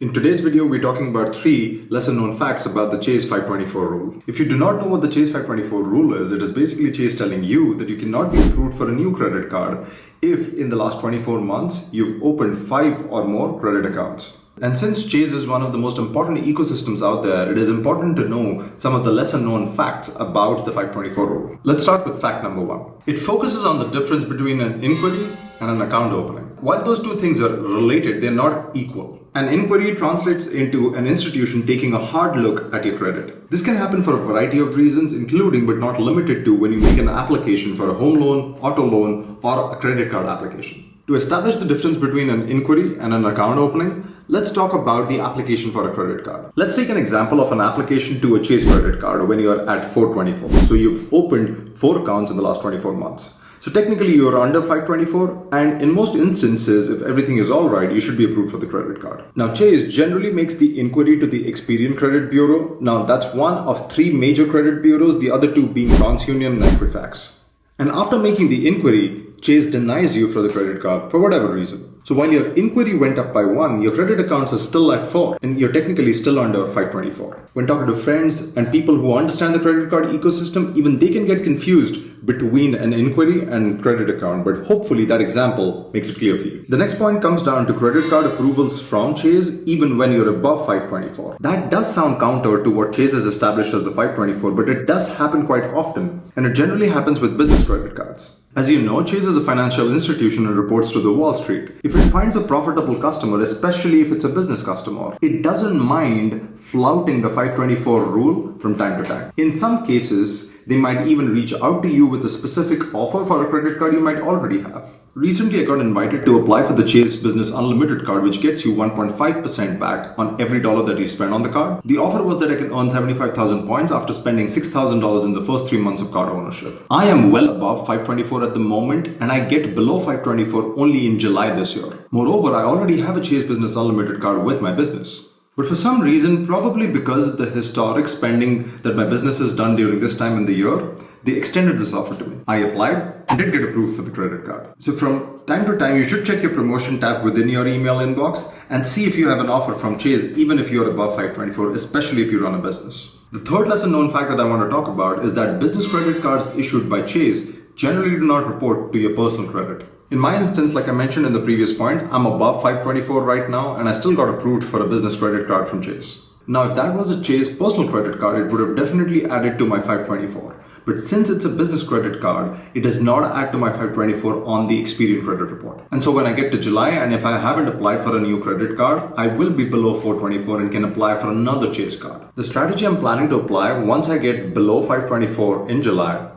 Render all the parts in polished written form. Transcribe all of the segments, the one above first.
In today's video, we're talking about 3 lesser known facts about the Chase 524 rule. If you do not know what the Chase 524 rule is, it is basically Chase telling you that you cannot be approved for a new credit card if in the last 24 months you've opened 5 or more credit accounts. And since Chase is one of the most important ecosystems out there, it is important to know some of the lesser known facts about the 524 rule. Let's start with fact number 1. It focuses on the difference between an inquiry and an account opening. While those two things are related, they're not equal. An inquiry translates into an institution taking a hard look at your credit. This can happen for a variety of reasons, including but not limited to when you make an application for a home loan, auto loan, or a credit card application. To establish the difference between an inquiry and an account opening, let's talk about the application for a credit card. Let's take an example of an application to a Chase credit card when you're at 424. So you've opened 4 accounts in the last 24 months. So technically you're under 524, and in most instances, if everything is all right, you should be approved for the credit card. Now Chase generally makes the inquiry to the Experian Credit Bureau. Now that's one of 3 major credit bureaus, the other 2 being TransUnion and Equifax. And after making the inquiry, Chase denies you for the credit card for whatever reason. So while your inquiry went up by 1, your credit accounts are still at 4 and you're technically still under 524. When talking to friends and people who understand the credit card ecosystem, even they can get confused between an inquiry and credit account, but hopefully that example makes it clear for you. The next point comes down to credit card approvals from Chase even when you're above 524. That does sound counter to what Chase has established as the 524, but it does happen quite often, and it generally happens with business credit cards. As you know, Chase is a financial institution and reports to the Wall Street. If it finds a profitable customer, especially if it's a business customer, it doesn't mind flouting the 524 rule from time to time. In some cases, they might even reach out to you with a specific offer for a credit card you might already have. Recently, I got invited to apply for the Chase Business Unlimited card, which gets you 1.5% back on every dollar that you spend on the card. The offer was that I can earn 75,000 points after spending $6,000 in the first 3 months of card ownership. I am well above 524 at the moment, and I get below 524 only in July this year. Moreover, I already have a Chase Business Unlimited card with my business. But for some reason, probably because of the historic spending that my business has done during this time in the year, they extended this offer to me. I applied and did get approved for the credit card. So from time to time, you should check your promotion tab within your email inbox and see if you have an offer from Chase, even if you're above 524, especially if you run a business. The third lesser known fact that I want to talk about is that business credit cards issued by Chase generally do not report to your personal credit. In my instance, like I mentioned in the previous point, I'm above 524 right now and I still got approved for a business credit card from Chase. Now, if that was a Chase personal credit card, it would have definitely added to my 524. But since it's a business credit card, it does not add to my 524 on the Experian credit report. And so when I get to July and if I haven't applied for a new credit card, I will be below 424 and can apply for another Chase card. The strategy I'm planning to apply once I get below 524 in July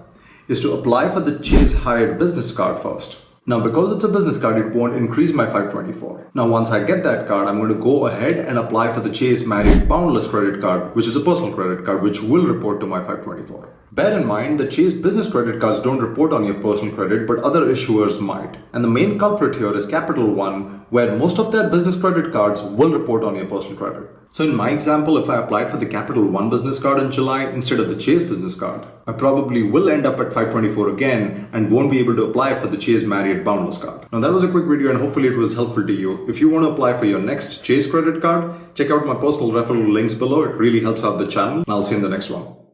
is to apply for the Chase Hired business card first. Now, because it's a business card, it won't increase my 524. Now, once I get that card, I'm going to go ahead and apply for the Chase Marriott Boundless credit card, which is a personal credit card, which will report to my 524. Bear in mind that Chase business credit cards don't report on your personal credit, but other issuers might. And the main culprit here is Capital One, where most of their business credit cards will report on your personal credit. So in my example, if I applied for the Capital One business card in July instead of the Chase business card, I probably will end up at 524 again and won't be able to apply for the Chase Marriott Boundless card. Now that was a quick video and hopefully it was helpful to you. If you want to apply for your next Chase credit card, check out my personal referral links below. It really helps out the channel. And I'll see you in the next one.